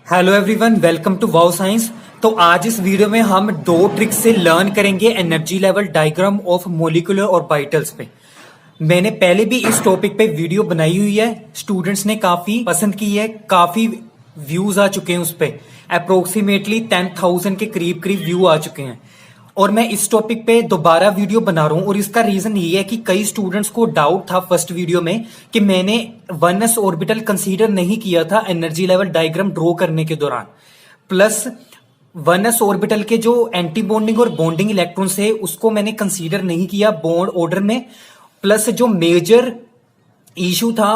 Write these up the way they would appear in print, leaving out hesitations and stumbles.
Hello everyone, welcome to wow science. तो आज इस वीडियो में हम दो ट्रिक्स से लर्न करेंगे energy level diagram of molecular orbitals पे। मैंने पहले भी इस टॉपिक पे वीडियो बनाई हुई है, स्टूडेंट्स ने काफी पसंद की है, काफी व्यूज आ चुके हैं उस पे। अप्रोक्सीमेटली 10,000 के करीब करीब व्यू आ चुके हैं और मैं इस टॉपिक पे दोबारा वीडियो बना रहा हूं। और इसका रीजन ये है कि कई स्टूडेंट्स को डाउट था फर्स्ट वीडियो में कि मैंने 1s ऑर्बिटल कंसीडर नहीं किया था एनर्जी लेवल डायग्राम ड्रॉ करने के दौरान, प्लस 1s ऑर्बिटल के जो एंटी बॉन्डिंग और बॉन्डिंग इलेक्ट्रॉन्स है उसको मैंने कंसीडर नहीं किया बॉन्ड ऑर्डर में। प्लस जो मेजर इशू था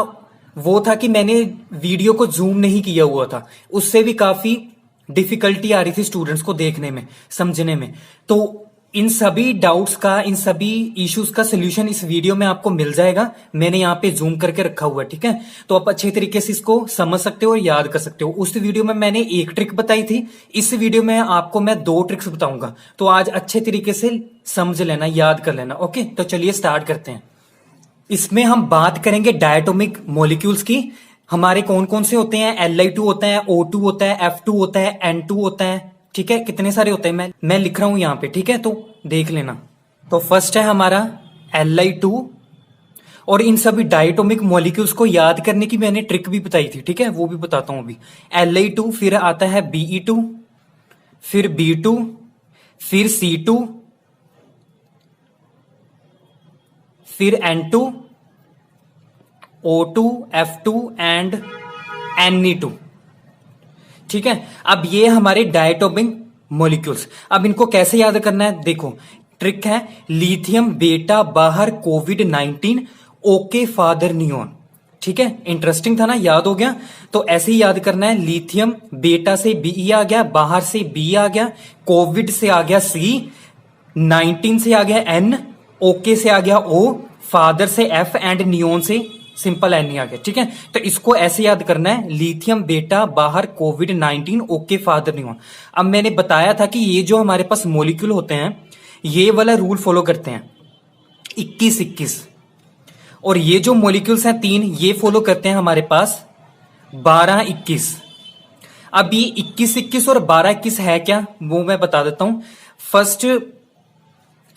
वो था कि मैंने वीडियो को जूम नहीं किया हुआ था, उससे भी काफी डिफिकल्टी आ रही थी स्टूडेंट्स को देखने में, समझने में। तो इन सभी डाउट्स का, इन सभी इश्यूज का सोल्यूशन इस वीडियो में आपको मिल जाएगा। मैंने यहाँ पे जूम करके रखा हुआ है, ठीक है। तो आप अच्छे तरीके से इसको समझ सकते हो और याद कर सकते हो। उस वीडियो में मैंने एक ट्रिक बताई थी, इस वीडियो में आपको मैं दो ट्रिक्स बताऊंगा। तो आज अच्छे तरीके से समझ लेना, याद कर लेना। ओके, तो चलिए स्टार्ट करते हैं। इसमें हम बात करेंगे डायटोमिक मॉलिक्यूल्स की। हमारे कौन कौन से होते हैं? Li2 होता है, O2 होता है, F2 होता है, N2 होता है, ठीक है। कितने सारे होते हैं मैं लिख रहा हूं यहां पे, ठीक है, तो देख लेना। तो फर्स्ट है हमारा Li2। और इन सभी डायटोमिक मॉलिक्यूल्स को याद करने की मैंने ट्रिक भी बताई थी, ठीक है, वो भी बताता हूं अभी। Li2, फिर आता है Be2, फिर B2, फिर C2, फिर N2, O2, F2 and Ne2, ठीक है। अब ये हमारे डायटोमिक मॉलिक्यूल्स। अब इनको कैसे याद करना है? देखो, ट्रिक है लिथियम बेटा बाहर कोविड-19 ओके फादर नियोन, ठीक है। इंटरेस्टिंग था ना, याद हो गया। तो ऐसे ही याद करना है, लिथियम बेटा से Be आ गया, बाहर से B आ गया, कोविड से आ गया C, 19 से आ गया N, ओके से आ गया O, फादर से F एंड नियोन से सिंपल एन आ गया, ठीक है। तो इसको ऐसे याद करना है, लिथियम बेटा बाहर कोविड-19 ओके फादर नियोन। अब मैंने बताया था कि ये जो हमारे पास मॉलिक्यूल होते हैं ये वाला रूल फॉलो करते हैं 21-21, और ये जो मॉलिक्यूल्स हैं तीन ये फॉलो करते हैं हमारे पास 12-21। अब ये 21-21 और 12-21 है क्या, वो मैं बता देता हूं। फर्स्ट,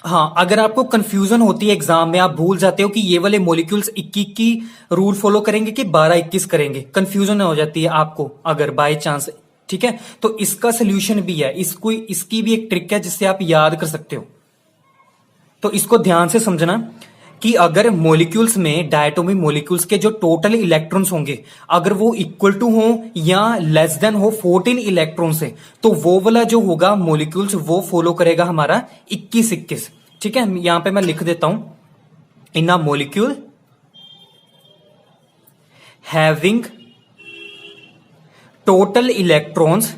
हाँ, अगर आपको कंफ्यूजन होती है एग्जाम में, आप भूल जाते हो कि ये वाले मॉलिक्यूल्स 21 की रूल फॉलो करेंगे कि 12-21 करेंगे, कंफ्यूजन हो जाती है आपको अगर बाय चांस, ठीक है। तो इसका सोल्यूशन भी है, इसकी भी एक ट्रिक है जिससे आप याद कर सकते हो। तो इसको ध्यान से समझना कि अगर मॉलिक्यूल्स में, डायटोमिक मॉलिक्यूल्स के जो टोटल इलेक्ट्रॉन्स होंगे अगर वो इक्वल टू हो या लेस देन हो 14 इलेक्ट्रॉन से, तो वो वाला जो होगा मॉलिक्यूल्स वो फॉलो करेगा हमारा 21-21, ठीक है। यहां पे मैं लिख देता हूं, in a molecule having total electrons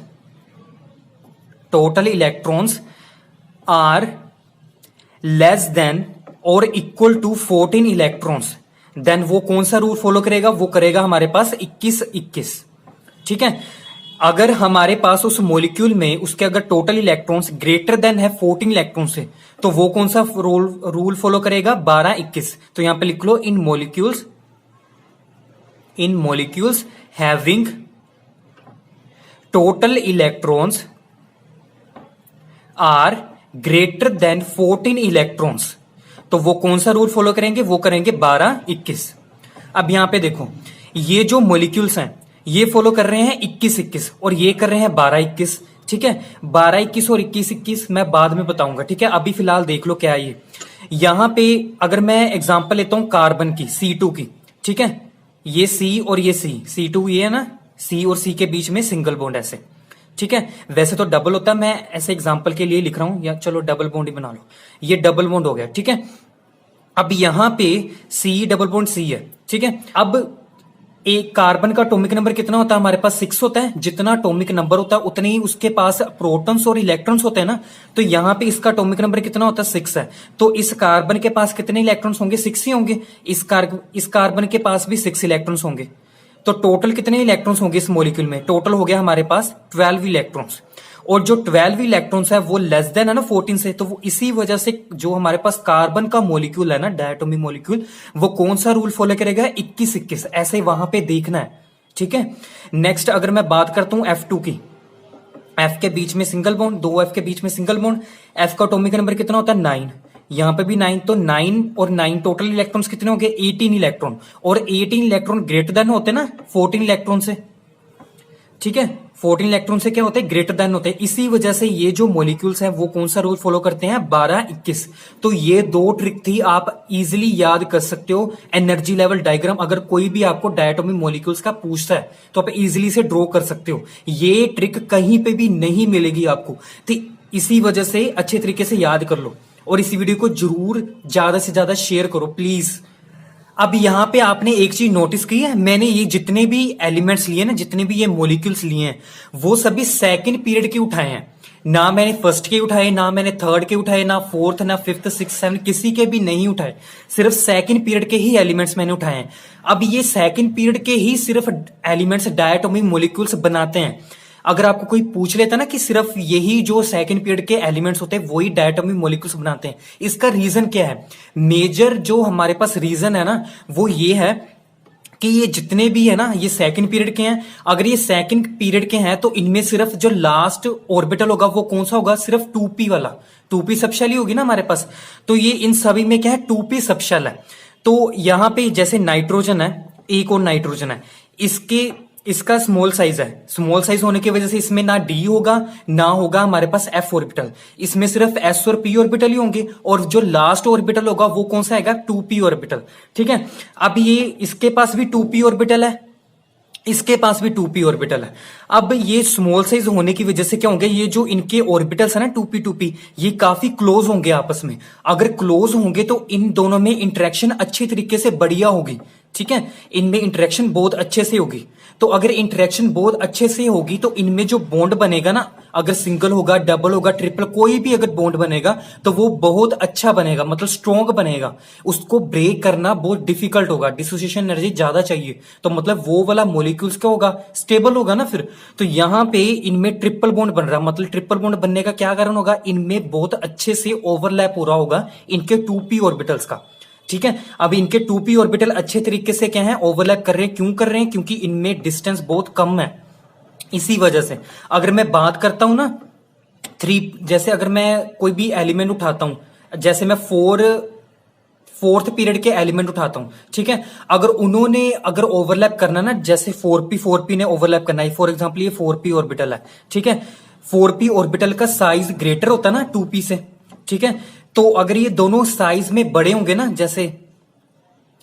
are less than और इक्वल टू 14 इलेक्ट्रॉन्स, देन वो कौन सा रूल फॉलो करेगा? वो करेगा हमारे पास 21-21, ठीक है। अगर हमारे पास उस मॉलिक्यूल में उसके अगर टोटल इलेक्ट्रॉन्स ग्रेटर देन है 14 इलेक्ट्रॉन से, तो वो कौन सा रूल फॉलो करेगा? 12-21। तो यहां पे लिख लो, in molecules having total electrons are greater than 14 electrons, तो वो कौन सा रूल फॉलो करेंगे? वो करेंगे 12-21। अब यहां पे देखो, ये जो मॉलिक्यूल्स हैं ये फॉलो कर रहे हैं 21-21 और ये कर रहे हैं 12-21, ठीक है। 12-21 और 21-21 मैं बाद में बताऊंगा, ठीक है। अभी फिलहाल देख लो क्या है ये। यहां पे अगर मैं एग्जांपल लेता हूं कार्बन की, C2 की, ठीक है। ये C और ये C2 ये है ना, C और C के बीच में सिंगल बॉन्ड ऐसे, ठीक है। वैसे तो डबल होता है, मैं ऐसे एग्जांपल के लिए लिख रहा हूं, या चलो डबल बॉन्ड ही बना लो। ये डबल बॉन्ड हो गया, ठीक है। अब यहां पे C डबल बॉन्ड C है, ठीक है। अब एक कार्बन का एटॉमिक नंबर कितना होता है? हमारे पास 6 होता है। जितना एटॉमिक नंबर होता है उतने ही उसके पास प्रोटॉन्स और इलेक्ट्रॉन्स होते हैं ना। तो यहां पे इसका एटॉमिक नंबर कितना होता है? 6 है। तो इस कार्बन के पास कितने इलेक्ट्रॉन्स होंगे? 6 ही होंगे। इस कार्बन के पास भी 6 इलेक्ट्रॉन्स होंगे। तो टोटल कितने इलेक्ट्रॉन्स होंगे इस मॉलिक्यूल में? टोटल हो गया हमारे पास 12 इलेक्ट्रॉन्स। और जो 12 इलेक्ट्रॉन्स है वो लेस देन है ना 14 से, तो वो इसी वजह से जो हमारे पास कार्बन का मॉलिक्यूल है ना, डायटोमिक मॉलिक्यूल, वो कौन सा रूल फॉलो करेगा? 21-21। ऐसे वहां पे देखना है, ठीक है। नेक्स्ट अगर मैं बात करता हूं F2 की, F के बीच में सिंगल बॉन्ड, 2 F के बीच में सिंगल बॉन्ड, F का एटॉमिक नंबर कितना होता है 9, यहां पे भी 9, तो 9 और 9 टोटल इलेक्ट्रॉन्स कितने हो गए 18 इलेक्ट्रॉन, और 18 इलेक्ट्रॉन ग्रेटर देन होते हैं ना 14 इलेक्ट्रॉन से, ठीक है। 14 इलेक्ट्रॉन से क्या होते हैं ग्रेटर देन होते हैं। इसी वजह से ये जो मॉलिक्यूल्स हैं वो कौन सा रूल फॉलो करते हैं 12-21। तो ये 2 ट्रिक थी, आप इजीली याद कर सकते हो। एनर्जी लेवल डायग्राम अगर कोई भी आपको डायटोमिक मॉलिक्यूल्स का पूछता है तो आप इजीली से ड्रॉ कर सकते हो। ये ट्रिक कहीं पे भी नहीं मिलेगी आपको, तो इसी वजह से अच्छे तरीके से याद कर लो, और इस वीडियो को जरूर ज्यादा से ज्यादा शेयर करो प्लीज। अब यहाँ पे आपने एक चीज नोटिस की है, मैंने ये जितने भी एलिमेंट्स लिए ना, जितने भी ये मॉलिक्यूल्स लिए हैं, वो सभी सेकंड पीरियड के उठाए हैं। ना मैंने फर्स्ट के उठाए, ना मैंने थर्ड के उठाए, ना फोर्थ, ना फिफ्थ, सिक्स, सेवन, किसी के भी नहीं उठाए। सिर्फ सेकंड पीरियड के ही एलिमेंट्स मैंने उठाए हैं। अब ये सेकंड पीरियड के ही सिर्फ एलिमेंट्स डायटोमिक मॉलिक्यूल्स बनाते हैं। अगर आपको कोई पूछ लेता ना कि सिर्फ यही जो सेकंड पीरियड के एलिमेंट्स होते हैं वही डायटोमिक मॉलिक्यूल्स बनाते हैं, इसका रीजन क्या है? मेजर जो हमारे पास रीजन है ना वो ये है कि ये जितने भी है ना ये सेकंड पीरियड के हैं। अगर ये सेकंड पीरियड के हैं तो इनमें सिर्फ जो लास्ट ऑर्बिटल होगा वो कौन सा होगा? सिर्फ 2p वाला, 2p सबशेल ही होगी ना हमारे पास। तो ये इन सभी में क्या है 2p सबशेल है। तो यहां पे जैसे नाइट्रोजन है, एक और नाइट्रोजन है, इसका स्मॉल साइज है। स्मॉल साइज होने की वजह से इसमें ना डी होगा ना होगा हमारे पास एफ ऑर्बिटल, इसमें सिर्फ एस और पी ऑर्बिटल ही होंगे, और जो लास्ट ऑर्बिटल होगा वो कौन सा आएगा? 2p ऑर्बिटल, ठीक है। अब ये इसके पास भी 2p ऑर्बिटल है, इसके पास भी 2p ऑर्बिटल है। अब ये स्मॉल साइज होने की वजह से क्या होंगे, ये जो इनके ऑर्बिटल्स है ना 2p ये काफी क्लोज होंगे आपस में। अगर क्लोज होंगे तो इन दोनों में इंटरेक्शन अच्छी तरीके से बढ़िया होगी, ठीक है। इनमें इंटरेक्शन बहुत अच्छे से होगी। तो अगर इंटरेक्शन बहुत अच्छे से होगी तो इनमें जो बॉन्ड बनेगा ना, अगर सिंगल होगा, डबल होगा, ट्रिपल, कोई भी अगर बॉन्ड बनेगा तो वो बहुत अच्छा बनेगा, मतलब स्ट्रॉन्ग बनेगा। उसको ब्रेक करना बहुत डिफिकल्ट होगा, डिसोसिएशन एनर्जी ज्यादा चाहिए, तो मतलब वो वाला मॉलिक्यूल्स क्या होगा? स्टेबल होगा ना फिर। तो यहां पे इनमें ट्रिपल बॉन्ड बन रहा है, मतलब ट्रिपल बॉन्ड बनने का क्या कारण होगा? इनमें बहुत अच्छे से ओवरलैप हो रहा होगा इनके 2p ऑर्बिटल्स का, ठीक है। अब इनके 2p ऑर्बिटल अच्छे तरीके से क्या है ओवरलैप कर रहे हैं। क्यों कर रहे हैं? क्योंकि इनमें डिस्टेंस बहुत कम है, इसी वजह से। अगर मैं बात करता हूं ना 3, जैसे अगर मैं कोई भी एलिमेंट उठाता हूं, जैसे मैं फोर्थ पीरियड के एलिमेंट उठाता हूं, ठीक है। अगर उन्होंने अगर ओवरलैप करना ना, जैसे 4p ने ओवरलैप करना है, फॉर एग्जाम्पल ये 4p ऑर्बिटल है, ठीक है। 4p ऑर्बिटल का साइज ग्रेटर होता है ना 2p से, ठीक है। तो अगर ये दोनों साइज में बड़े होंगे ना, जैसे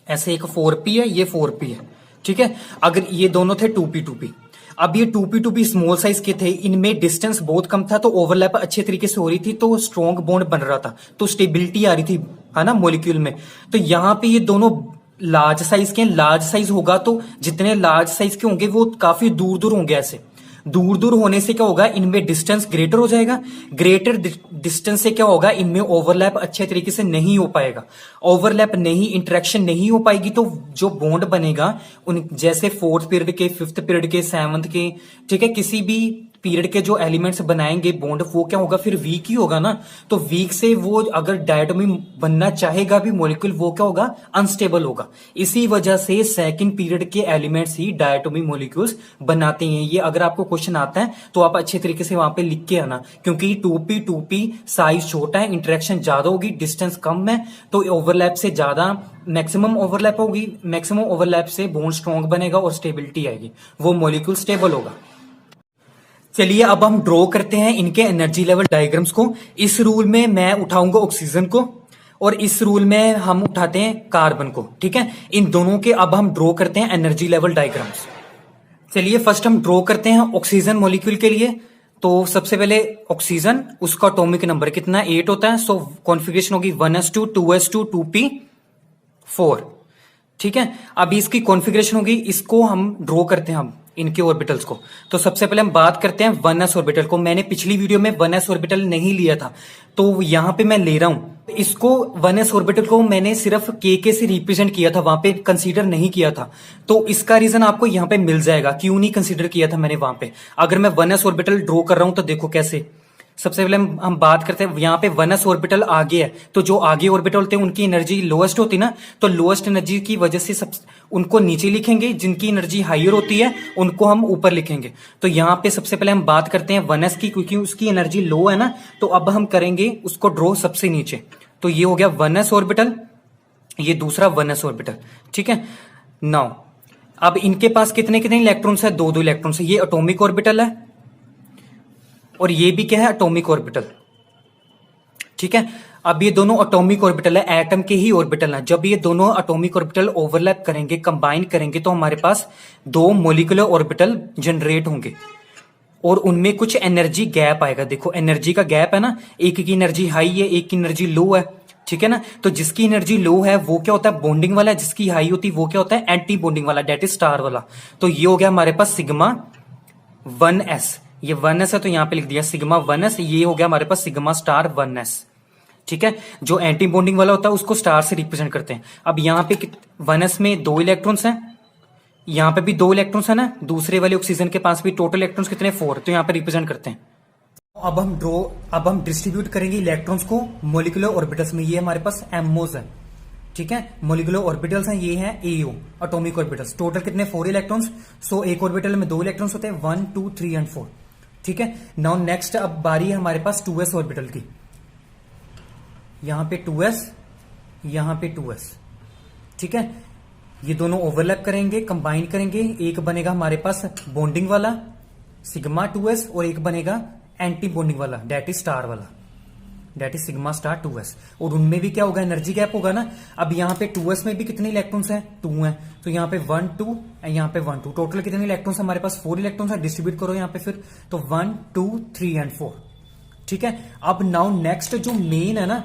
ऐसे एक 4p है, ये 4p है, ठीक है। अगर ये दोनों थे 2p, अब ये 2p स्मॉल साइज के थे, इनमें डिस्टेंस बहुत कम था, तो ओवरलैप अच्छे तरीके से हो रही थी, तो स्ट्रॉन्ग बॉन्ड बन रहा था, तो स्टेबिलिटी आ रही थी, है ना, मॉलिक्यूल में। तो यहां पे ये दोनों लार्ज साइज के, लार्ज साइज होगा तो जितने लार्ज साइज के होंगे वो काफी दूर दूर होंगे। ऐसे दूर दूर होने से क्या होगा? इनमें डिस्टेंस ग्रेटर हो जाएगा। ग्रेटर डिस्टेंस से क्या होगा? इनमें ओवरलैप अच्छे तरीके से नहीं हो पाएगा। ओवरलैप नहीं, इंटरेक्शन नहीं हो पाएगी, तो जो बॉन्ड बनेगा उन जैसे 4th पीरियड के, 5th पीरियड के, 7th के, ठीक है, किसी भी पीरियड के जो एलिमेंट्स बनाएंगे बॉन्ड, वो क्या होगा? फिर वीक ही होगा ना। तो वीक से वो अगर डायटोमिक बनना चाहेगा भी मॉलिक्यूल, वो क्या होगा? अनस्टेबल होगा। इसी वजह से सेकंड पीरियड के एलिमेंट्स ही डायटोमिक मॉलिक्यूल्स बनाते हैं। ये अगर आपको क्वेश्चन आता है तो आप अच्छे तरीके से वहां पे लिख के आना, क्योंकि 2p साइज छोटा है, इंटरेक्शन ज्यादा होगी, डिस्टेंस कम है, तो ओवरलैप से ज्यादा मैक्सिमम ओवरलैप होगी। मैक्सिमम ओवरलैप से बॉन्ड स्ट्रॉन्ग बनेगा और स्टेबिलिटी आएगी, वो मॉलिक्यूल स्टेबल होगा। चलिए अब हम ड्रॉ करते हैं इनके एनर्जी लेवल डायग्राम्स को। इस रूल में मैं उठाऊंगा ऑक्सीजन को और इस रूल में हम उठाते हैं कार्बन को, ठीक है। इन दोनों के अब हम ड्रॉ करते हैं एनर्जी लेवल डायग्राम्स। चलिए फर्स्ट हम ड्रॉ करते हैं ऑक्सीजन मॉलिक्यूल के लिए। तो सबसे पहले ऑक्सीजन, उसका एटॉमिक नंबर कितना? 8 होता है। सो कॉन्फ़िगरेशन होगी 1s2 2s2 2p4, ठीक है। अभी इसकी कॉन्फ़िगरेशन होगी, इसको हम ड्रॉ करते हैं हम इनके ऑर्बिटल्स को। तो सबसे पहले हम बात करते हैं 1s ऑर्बिटल को। मैंने पिछली वीडियो में 1s ऑर्बिटल नहीं लिया था, तो यहां पे मैं ले रहा हूं इसको। 1s ऑर्बिटल को मैंने सिर्फ k से रिप्रेजेंट किया था, वहां पे कंसीडर नहीं किया था। तो इसका रीजन आपको यहां पे मिल जाएगा, क्यों नहीं कंसीडर किया था मैंने वहां पे। अगर मैं 1s ऑर्बिटल ड्रॉ कर रहा हूं तो देखो कैसे, सबसे पहले हम बात करते हैं, यहाँ पे 1s ऑर्बिटल आगे है, तो जो आगे ऑर्बिटल होते हैं उनकी एनर्जी लोएस्ट होती है ना, तो लोएस्ट एनर्जी की वजह से उनको नीचे लिखेंगे, जिनकी एनर्जी हायर होती है उनको हम ऊपर लिखेंगे। तो यहाँ पे सबसे पहले हम बात करते हैं 1s की, क्योंकि उसकी एनर्जी लो है ना, तो अब हम करेंगे उसको ड्रॉ सबसे नीचे। तो ये हो गया 1s ऑर्बिटल, ये दूसरा 1s ऑर्बिटल, ठीक है। नाउ अब इनके पास कितने कितने इलेक्ट्रॉन्स है, दो दो इलेक्ट्रॉन्स है। ये एटॉमिक ऑर्बिटल है और ये भी क्या है, एटॉमिक ऑर्बिटल, ठीक है। अब ये दोनों एटॉमिक ऑर्बिटल है, एटम के ही ऑर्बिटल है। जब ये दोनों एटॉमिक ऑर्बिटल ओवरलैप करेंगे, कंबाइन करेंगे, तो हमारे पास दो मोलिकुलर ऑर्बिटल जनरेट होंगे और उनमें कुछ एनर्जी गैप आएगा। देखो एनर्जी का गैप है ना, एक की एनर्जी हाई है, एक की एनर्जी लो है, ठीक है ना। तो जिसकी एनर्जी लो है वो क्या होता है, बॉन्डिंग वाला, जिसकी हाई होती है वो क्या होता है, एंटी बॉन्डिंग वाला, डेट इज स्टार वाला। तो ये हो गया हमारे पास सिग्मा 1s, ये 1s है तो यहां पे लिख दिया सिग्मा 1s। ये हो गया हमारे पास सिग्मा स्टार 1s, ठीक है। जो एंटी बॉन्डिंग वाला होता है उसको स्टार से रिप्रेजेंट करते हैं। अब यहाँ पे 1s में दो इलेक्ट्रॉन्स हैं, यहाँ पे भी दो इलेक्ट्रॉन्स है ना, दूसरे वाले ऑक्सीजन के पास भी टोटल इलेक्ट्रॉन्स कितने, 4, तो यहाँ पे रिप्रेजेंट करते हैं। अब हम डिस्ट्रीब्यूट करेंगे इलेक्ट्रॉन्स को मोलिकुलर ऑर्बिटल्स में। ये हमारे पास एमओज है, ठीक है। मोलिकुलर ऑर्बिटल्स हैं, ये है एओ, एटॉमिक ऑर्बिटल्स। टोटल कितने, 4 इलेक्ट्रॉन्स। सो एक ऑर्बिटल में 2 इलेक्ट्रॉन्स होते हैं, 1 2 3 एंड 4, ठीक है। नाउ नेक्स्ट अब बारी है हमारे पास 2s ऑर्बिटल की। यहां पे 2s, यहां पे 2s, ठीक है। ये दोनों ओवरलैप करेंगे, कंबाइन करेंगे, एक बनेगा हमारे पास बॉन्डिंग वाला सिग्मा 2s और एक बनेगा एंटी बॉन्डिंग वाला, डेट इज स्टार वाला, that is sigma star 2s। और उनमें भी क्या होगा, एनर्जी गैप होगा ना। अब यहाँ पे 2s में भी कितने इलेक्ट्रॉन्स हैं, 2 हैं, तो यहाँ पे 1 2 यहाँ पे 1 2, टोटल कितने इलेक्ट्रॉन्स हमारे पास, 4 इलेक्ट्रॉन्स है। डिस्ट्रीब्यूट करो यहाँ पे फिर, तो 1 2 3 एंड 4, ठीक है। अब नाउ नेक्स्ट जो मेन है ना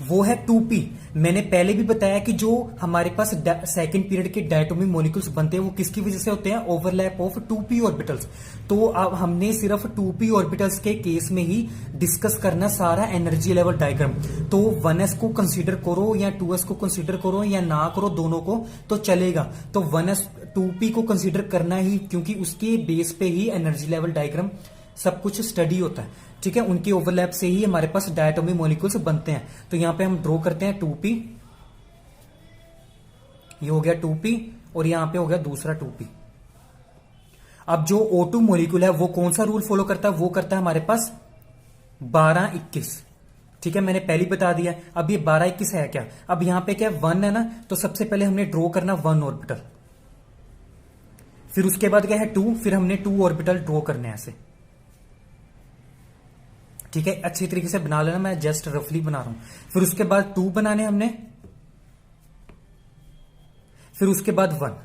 वो है 2p। मैंने पहले भी बताया कि जो हमारे पास सेकंड पीरियड के डायटोमिक मॉलिक्यूल्स बनते हैं वो किसकी वजह से होते हैं, ओवरलैप ऑफ 2p ऑर्बिटल्स। तो अब हमने सिर्फ 2p ऑर्बिटल्स के केस में ही डिस्कस करना सारा एनर्जी लेवल डायग्राम। तो 1s को कंसीडर करो या 2s को कंसीडर करो या ना करो, दोनों को तो चलेगा। तो 1s 2p को कंसीडर करना ही, क्योंकि उसके बेस पे ही एनर्जी लेवल डायग्राम सब कुछ स्टडी होता है, ठीक है। उनके ओवरलैप से ही हमारे पास डायटोमिक मॉलिक्यूल्स बनते हैं। तो यहां पे हम ड्रॉ करते हैं 2p, ये हो गया 2p और यहां पे हो गया दूसरा 2p। अब जो O2 मॉलिक्यूल है वो कौन सा रूल फॉलो करता है, वो करता है हमारे पास 12-21, ठीक है। मैंने पहले बता दिया। अब ये 12-21 है क्या, अब यहां पे क्या 1 है ना, तो सबसे पहले हमने ड्रॉ करना 1 ऑर्बिटल, फिर उसके बाद क्या है 2, फिर हमने 2 ऑर्बिटल ड्रॉ करने ऐसे, ठीक है। अच्छी तरीके से बना लेना, मैं जस्ट रफली बना रहा हूं। फिर उसके बाद 2 बनाने हमने, फिर उसके बाद 1,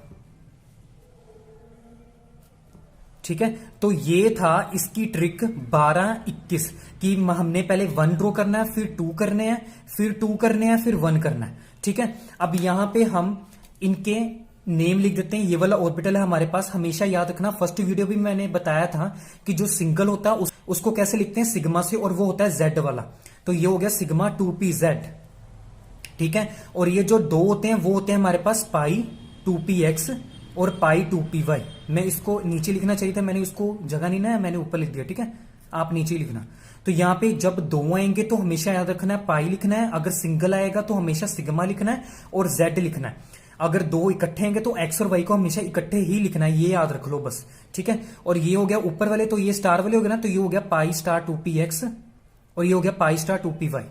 ठीक है। तो ये था इसकी ट्रिक 12-21 कि हमने पहले 1 ड्रॉ करना है, फिर 2 करने हैं, फिर 2 करने हैं, फिर 1 करना है, ठीक है। अब यहां पे हम इनके नेम लिख देते हैं। ये वाला ऑर्बिटल है हमारे पास, हमेशा याद रखना, फर्स्ट वीडियो भी मैंने बताया था कि जो सिंगल होता है उसको कैसे लिखते हैं, सिग्मा से, और वो होता है जेड वाला। तो ये हो गया सिग्मा 2pz, ठीक है। और ये जो 2 होते हैं वो होते हैं हमारे पास पाई 2px और पाई 2py। मैं इसको नीचे लिखना चाहिए था, मैंने उसको जगह नहीं ना, मैंने ऊपर लिख दिया, ठीक है। आप नीचे लिखना। तो यहां पे जब 2 आएंगे तो हमेशा याद रखना है पाई लिखना है, अगर सिंगल आएगा तो हमेशा सिग्मा लिखना है और जेड लिखना है। अगर 2 इकट्ठे होंगे तो एक्स और वाई को हमेशा इकट्ठे ही लिखना है, ये याद रख लो बस, ठीक है। और ये हो गया ऊपर वाले, तो ये स्टार वाले हो गए ना, तो ये हो गया पाई स्टार 2px और ये हो गया पाई स्टार 2py।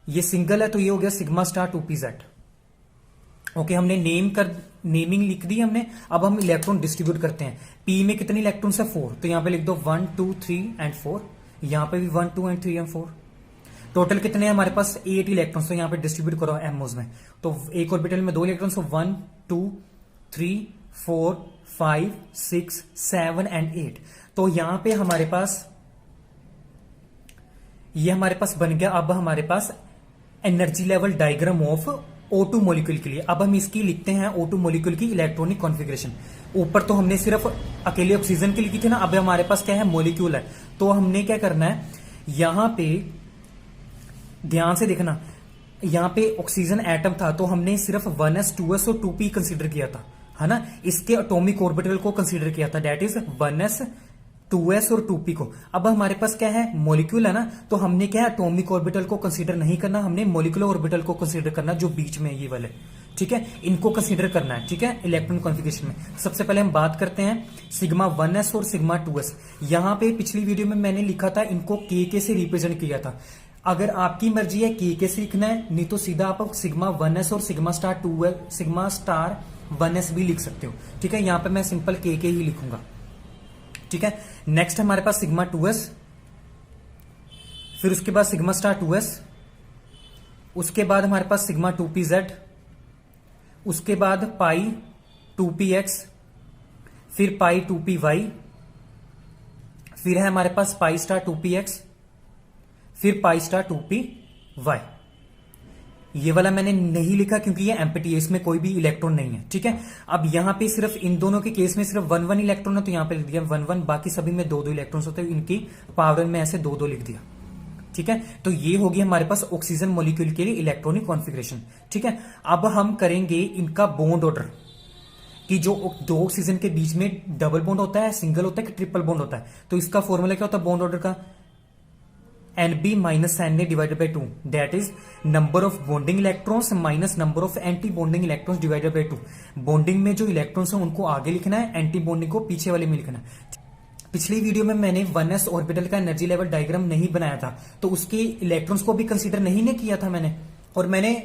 ये सिंगल है तो ये हो गया सिग्मा स्टार 2pz। ओके, हमने नेमिंग लिख दी हमने। अब हम इलेक्ट्रॉन डिस्ट्रीब्यूट करते हैं। पी में कितने इलेक्ट्रॉन्स है, 4, तो यहां पे लिख दो 1 2 3 एंड 4। यहां पे भी 1 2 एंड 3 एंड 4। टोटल कितने हैं हमारे पास, 8 इलेक्ट्रॉन्स। तो यहां पे डिस्ट्रीब्यूट करो एमओज में। तो एक ऑर्बिटल में 2 इलेक्ट्रॉन्स, 1 2 3 4 5 6 7 एंड 8। तो यहां पे हमारे पास ये हमारे पास बन गया। अब हमारे पास energy level diagram of O2 molecule के लिए। अब हम इसकी लिखते हैं O2 मॉलिक्यूल की इलेक्ट्रॉनिक कॉन्फ़िगरेशन। ऊपर तो हमने सिर्फ अकेले ऑक्सीजन की लिखी थी ना, अब हमारे पास क्या है, मॉलिक्यूल है। तो हमने क्या करना है, यहां पे ध्यान से देखना, यहां पे ऑक्सीजन एटम था तो हमने सिर्फ 1s 2s और 2p कंसीडर किया था, है ना। इसके एटॉमिक ऑर्बिटल को कंसीडर किया था, दैट इज 1s 2s और 2p को। अब हमारे पास क्या है, मॉलिक्यूल है ना, तो हमने क्या है, एटॉमिक ऑर्बिटल को कंसीडर नहीं करना, हमने मॉलिक्यूलर ऑर्बिटल को कंसीडर करना, जो बीच में ये वाले, ठीक है, इनको कंसीडर करना है, ठीक है, इलेक्ट्रॉन कॉन्फ़िगरेशन में। सबसे पहले हम बात करते हैं सिग्मा 1s और सिग्मा 2s। यहां पे पिछली वीडियो में मैंने लिखा था, इनको के से रिप्रेजेंट किया था। अगर आपकी मर्जी है के से लिखना है, नहीं तो सीधा आप सिग्मा 1s और सिग्मा स्टार 1s भी लिख सकते हो, ठीक है। यहां पे मैं सिंपल के ही लिखूंगा, ठीक है। नेक्स्ट हमारे पास सिग्मा 2s, फिर उसके बाद सिग्मा स्टार 2s, उसके बाद हमारे पास सिग्मा 2pz, उसके बाद पाई 2px, फिर पाई 2py, फिर है हमारे पास पाई स्टार 2px, फिर पाई स्टार 2py। ये वाला मैंने नहीं लिखा क्योंकि ये एम्प्टी है, इसमें कोई भी इलेक्ट्रॉन नहीं है, ठीक है। अब यहां पे सिर्फ इन दोनों के केस में सिर्फ 1 इलेक्ट्रॉन है, तो यहां पे लिख दिया 1, बाकी सभी में 2 इलेक्ट्रॉन्स होते हैं, इनकी पावर में ऐसे 2 लिख दिया, ठीक है। तो ये होगी हमारे पास ऑक्सीजन मॉलिक्यूल के लिए इलेक्ट्रॉनिक कॉन्फ़िगरेशन, ठीक है। अब हम करेंगे इनका बॉन्ड ऑर्डर, कि जो 2 ऑक्सीजन के बीच में डबल बॉन्ड होता है, सिंगल होता है कि ट्रिपल बॉन्ड होता है। तो इसका फॉर्मूला क्या होता है बॉन्ड ऑर्डर का, NB minus Na divided by 2, that is number of bonding electrons minus number of anti bonding electrons divided by 2। Bonding में जो इलेक्ट्रॉन्स हैं उनको आगे लिखना है, एंटी बॉन्डिंग को पीछे वाले में लिखना है। पिछली वीडियो में मैंने 1s ऑर्बिटल का एनर्जी लेवल डायग्राम नहीं बनाया था, तो उसके इलेक्ट्रॉन्स को भी कंसीडर नहीं किया था मैंने, और मैंने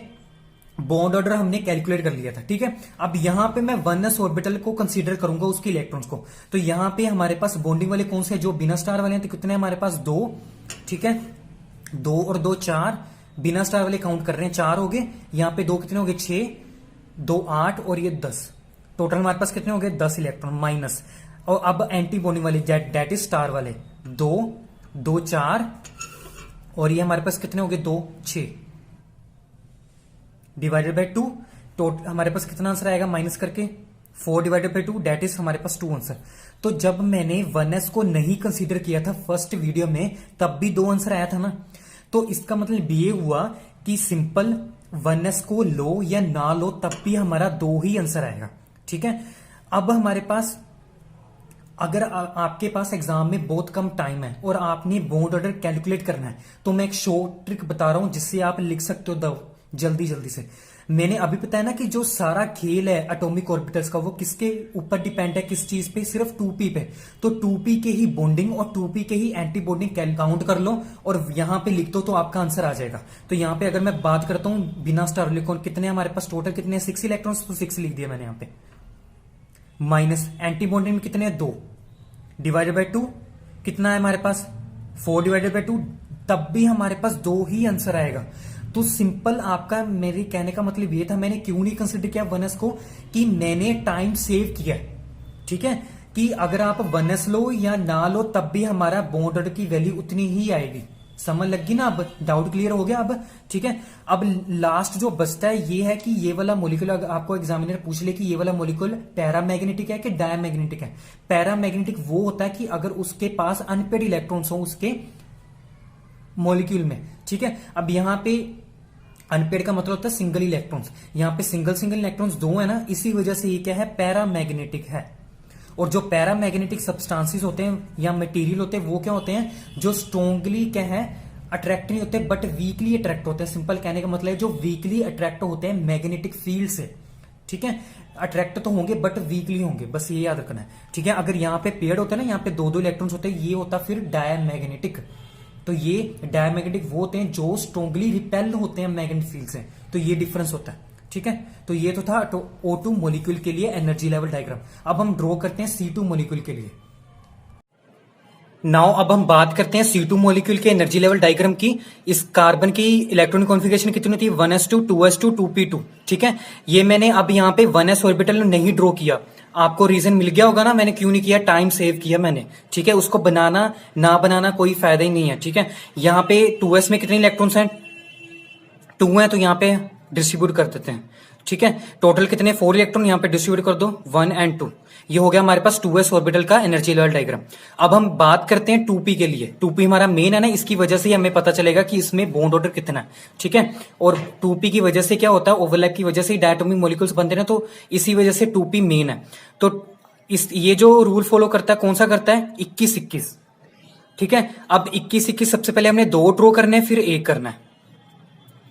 बॉन्ड ऑर्डर हमने कैलकुलेट कर लिया था, ठीक है। अब यहां पे मैं 1s ऑर्बिटल को कंसीडर करूंगा, उसके इलेक्ट्रॉन्स को। तो यहां पे हमारे पास बॉन्डिंग वाले कौन से हैं, जो बिना स्टार वाले हैं, तो कितने हमारे पास 2, ठीक है, 2 और 2 4, बिना स्टार वाले काउंट कर रहे हैं 4 हो गए। यहां पे 2 कितने हो गए 6, 2 8 और ये 10, टोटल हमारे पास कितने हो गए 10 इलेक्ट्रॉन माइनस। और अब एंटी बॉन्डिंग वाले दैट इज स्टार वाले 2, 2 4 और ये हमारे पास कितने हो गए 2 6 डिवाइडेड बाई 2। टोटल हमारे पास कितना आंसर आएगा माइनस करके 4 डिवाइडेड बाई 2, दैट इज हमारे पास 2 आंसर। तो जब मैंने 1s को नहीं कंसीडर किया था फर्स्ट वीडियो में, तब भी 2 आंसर आया था ना। तो इसका मतलब ये हुआ कि सिंपल 1s को लो या ना लो तब भी हमारा 2 ही आंसर आएगा, ठीक है। अब हमारे पास अगर आपके पास एग्जाम में बहुत कम टाइम है और आपने बॉन्ड ऑर्डर कैलकुलेट करना है, तो मैं एक शॉर्ट ट्रिक बता रहा हूं जिससे आप लिख सकते हो जल्दी से। मैंने अभी बताया ना कि जो सारा खेल है एटॉमिक ऑर्बिटल्स का, वो किसके ऊपर डिपेंड है, किस चीज पे, सिर्फ 2p पे। तो 2p के ही बॉन्डिंग और 2p के ही एंटी बॉन्डिंग काउंट कर लो और यहां पे लिख दो, तो आपका आंसर आ जाएगा। तो यहां पे अगर मैं बात करता हूं बिना स्टार इलेक्ट्रॉन कितने हमारे पास टोटल कितने 6 इलेक्ट्रॉन्स, तो 6 लिख दिया मैंने यहां पे, माइनस एंटी बॉन्डिंग में कितने 2 डिवाइडेड बाई 2 कितना है हमारे पास 4 डिवाइडेड बाई 2, तब भी हमारे पास 2 ही आंसर आएगा। तो सिंपल आपका, मेरे कहने का मतलब ये था, मैंने क्यों नहीं कंसिडर किया 1s को, कि मैंने टाइम सेव किया, ठीक है, कि अगर आप 1s लो या ना लो तब भी हमारा बॉन्ड ऑर्डर की वैल्यू उतनी ही आएगी। समझ लगी ना, अब डाउट क्लियर हो गया अब, ठीक है। अब लास्ट जो बचता है ये है कि ये वाला मॉलिक्यूल, अगर आपको एग्जामिनर पूछ ले कि ये वाला मॉलिक्यूल पैरामैग्नेटिक है कि डायमैग्नेटिक है। पैरामैग्नेटिक वो होता है कि अगर उसके पास अनपेड इलेक्ट्रॉन्स हो उसके मॉलिक्यूल में, ठीक है। अब यहां पे अनपेड का मतलब होता है सिंगल इलेक्ट्रॉन्स, यहां पे सिंगल इलेक्ट्रॉन्स 2 है ना, इसी वजह से ये क्या है पैरामैग्नेटिक है। और जो पैरामैग्नेटिक सब्सटेंसेस होते हैं या मटेरियल होते हैं वो क्या होते हैं, जो स्ट्रॉन्गली क्या है अट्रैक्ट नहीं होते बट वीकली अट्रैक्ट होते हैं। सिंपल कहने का मतलब है जो वीकली अट्रैक्ट होते हैं मैग्नेटिक फील्ड से, ठीक है। अट्रैक्ट तो होंगे बट वीकली होंगे, बस ये याद रखना है, ठीक है। अगर यहाँ पे पेयर होता है ना, यहाँ पे 2 इलेक्ट्रॉन्स होते हैं, ये होता फिर डायमैग्नेटिक। तो ये डायमैग्नेटिक वो होते हैं जो स्ट्रॉन्गली रिपेल होते हैं मैग्नेटिक फील्ड से, तो ये डिफरेंस होता है, ठीक है। तो ये तो था O2 मॉलिक्यूल के लिए एनर्जी लेवल डायग्राम। अब हम ड्रॉ करते हैं C2 मॉलिक्यूल के लिए। नाउ अब हम बात करते हैं C2 मॉलिक्यूल के एनर्जी लेवल डायग्राम की। इस कार्बन की इलेक्ट्रॉनिक कॉन्फ़िगरेशन कितनी होती है 1s2 2s2 2p2, ठीक है। ये मैंने अब यहाँ पे 1s ऑर्बिटल नहीं ड्रॉ किया, आपको रीजन मिल गया होगा ना मैंने क्यों नहीं किया, टाइम सेव किया मैंने, ठीक है। उसको बनाना ना बनाना कोई फायदा ही नहीं है, ठीक है। यहाँ पे 2s में कितने इलेक्ट्रॉन्स हैं 2 हैं, तो यहाँ पे डिस्ट्रीब्यूट कर देते हैं, ठीक है। टोटल कितने 4 इलेक्ट्रॉन यहाँ पे डिस्ट्रीब्यूट कर दो 1 और 2। ये हो गया हमारे पास 2s ऑर्बिटल का एनर्जी लेवल डायग्राम। अब हम बात करते हैं 2p के लिए। 2p हमारा मेन है ना, इसकी वजह से हमें पता चलेगा कि इसमें बॉन्ड ऑर्डर कितना है, ठीक है। और 2p की वजह से क्या होता है, ओवरलैप की वजह से डायटोमिक मॉलिक्यूल्स बनते हैं, तो इसी वजह से 2p मेन है। तो इस ये जो रूल फॉलो करता है कौन सा करता है, 21-21। ठीक है, अब 21-21 सबसे पहले हमने 2 ड्रॉ करने हैं, फिर 1 करना है।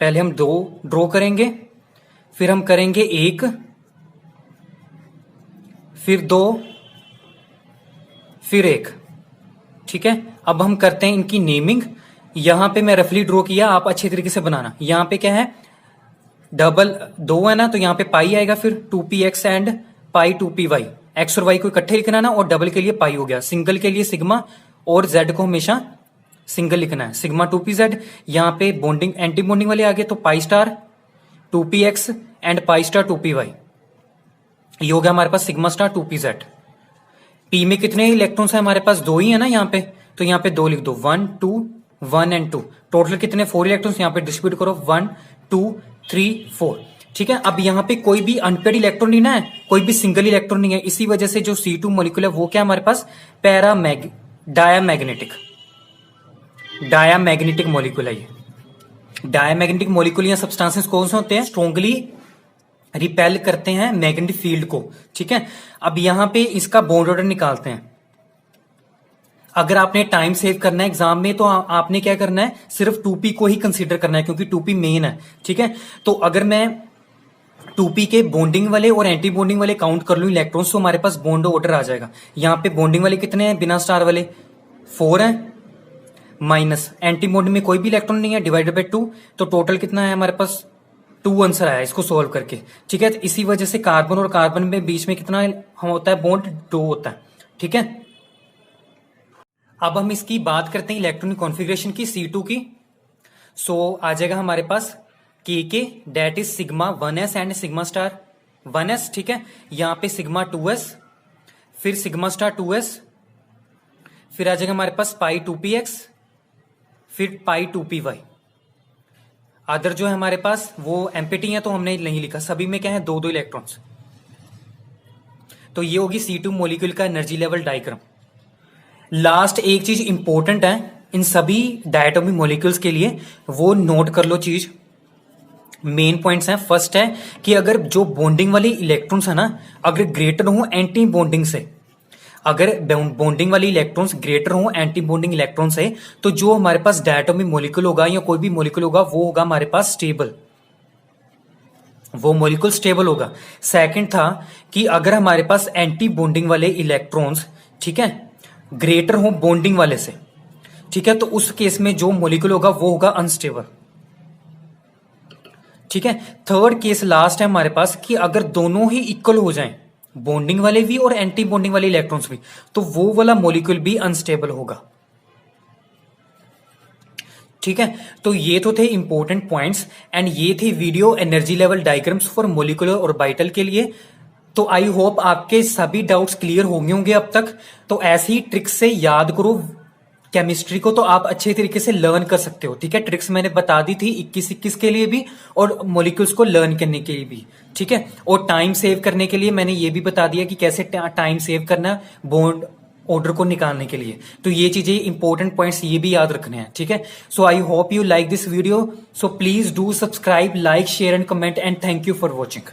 पहले हम 2 ड्रॉ करेंगे, फिर हम करेंगे 1, फिर 2, फिर 1। ठीक है, अब हम करते हैं इनकी नेमिंग। यहां पे मैं रफली ड्रॉ किया, आप अच्छे तरीके से बनाना। यहां पे क्या है, डबल 2 है ना, तो यहां पे पाई आएगा, फिर 2px and pi 2py। X और वाई को इकट्ठे लिखना ना, और डबल के लिए पाई हो गया, सिंगल के लिए सिग्मा, और जेड को हमेशा सिंगल लिखना है, सिग्मा 2pz। यहां पे बॉन्डिंग एंटी बॉन्डिंग वाले आगे, तो pi star 2px and pi star 2py। ये हो गया हमारे पास सिग्मा स्टार 2pz। पी में कितने इलेक्ट्रॉन्स है हमारे पास, 2 ही है ना यहाँ पे, तो यहाँ पे 2 लिख दो, 1 2 1 एंड 2। टोटल कितने, 4 इलेक्ट्रॉन्स। यहाँ पे डिस्ट्रीब्यूट करो, 1 2 3 4। ठीक है, अब यहाँ पे कोई भी अनपेड इलेक्ट्रॉन नहीं ना है, कोई भी सिंगल इलेक्ट्रॉन नहीं है। इसी वजह से जो C2 मॉलिक्यूल है वो क्या हमारे पास डायामैग्नेटिक मॉलिक्यूल है। ये डायामैग्नेटिक मॉलिक्यूल या सब्सटेंसेस कौन से होते हैं, स्ट्रॉन्गली रिपेल करते हैं मैग्नेटिक फील्ड को। ठीक है, अब यहां पे इसका बॉन्ड ऑर्डर निकालते हैं। अगर आपने टाइम सेव करना है एग्जाम में, तो आपने क्या करना है, सिर्फ 2p को ही कंसीडर करना है, क्योंकि 2p मेन है। ठीक है, तो अगर मैं 2p के बॉन्डिंग वाले और एंटी बॉन्डिंग वाले काउंट कर लूं इलेक्ट्रॉन्स, तो हमारे पास बॉन्ड ऑर्डर आ जाएगा। यहां पे बॉन्डिंग वाले कितने हैं बिना स्टार वाले, 4 हैं, माइनस एंटी बॉन्डिंग में कोई भी इलेक्ट्रॉन नहीं है, डिवाइडेड बाय 2, तो टोटल कितना है हमारे पास 2 आंसर आया इसको सोल्व करके। ठीक है, तो इसी वजह से कार्बन और कार्बन में बीच में कितना हम होता है, बॉन्ड 2 होता है। ठीक है, अब हम इसकी बात करते हैं इलेक्ट्रॉनिक कॉन्फ़िगरेशन की, C2 की। सो आ जाएगा हमारे पास के that is sigma 1s and sigma star 1s। ठीक है, यहां पे सिग्मा 2s, फिर सिग्मा स्टार 2s, फिर आ जाएगा हमारे पास पाई 2px, फिर पाई 2py। अदर जो है हमारे पास वो एम्पिटी है, तो हमने नहीं लिखा, सभी में क्या है 2-2 इलेक्ट्रॉन्स। तो ये होगी C2 मॉलिक्यूल का एनर्जी लेवल डायग्राम। लास्ट एक चीज इंपॉर्टेंट है इन सभी डायटोमिक मॉलिक्यूल्स के लिए, वो नोट कर लो चीज, मेन पॉइंट्स हैं। फर्स्ट है कि अगर जो बॉन्डिंग वाली इलेक्ट्रॉन्स है ना, अगर ग्रेटर हो एंटी बॉन्डिंग से, अगर बॉन्डिंग वाली इलेक्ट्रॉन्स ग्रेटर हो एंटी बॉन्डिंग इलेक्ट्रॉन से, तो जो हमारे पास डायटोमिक मॉलिक्यूल होगा या कोई भी मॉलिक्यूल होगा, वो होगा हमारे पास स्टेबल, वो मॉलिक्यूल स्टेबल होगा। सेकंड था कि अगर हमारे पास एंटी बॉन्डिंग वाले इलेक्ट्रॉन्स, ठीक है, ग्रेटर हो बॉन्डिंग वाले से, ठीक है, तो उस केस में जो मॉलिक्यूल होगा वो होगा अनस्टेबल। ठीक है, थर्ड केस लास्ट है हमारे पास कि अगर दोनों ही इक्वल हो जाएं, बॉन्डिंग वाले भी और एंटी बॉन्डिंग वाले इलेक्ट्रॉन्स भी, तो वो वाला मॉलिक्यूल भी अनस्टेबल होगा। ठीक है, तो ये तो थे इंपॉर्टेंट पॉइंट्स एंड ये थे video energy level diagrams for molecular orbital के लिए। तो आई होप आपके सभी डाउट्स क्लियर हो गए होंगे अब तक। तो ऐसी ही ट्रिक्स से याद करो केमिस्ट्री को, तो आप अच्छे तरीके से लर्न कर सकते हो। ठीक है, ट्रिक्स मैंने बता दी थी 21-21 के लिए भी और मॉलिक्यूल्स को लर्न करने के लिए भी। ठीक है, और टाइम सेव करने के लिए मैंने ये भी बता दिया कि कैसे टाइम सेव करना बॉन्ड ऑर्डर को निकालने के लिए। तो ये चीजें इंपॉर्टेंट पॉइंट्स ये भी याद रखने हैं। ठीक है, so I hope you like this video, so please do subscribe, like, share and comment and thank you for watching.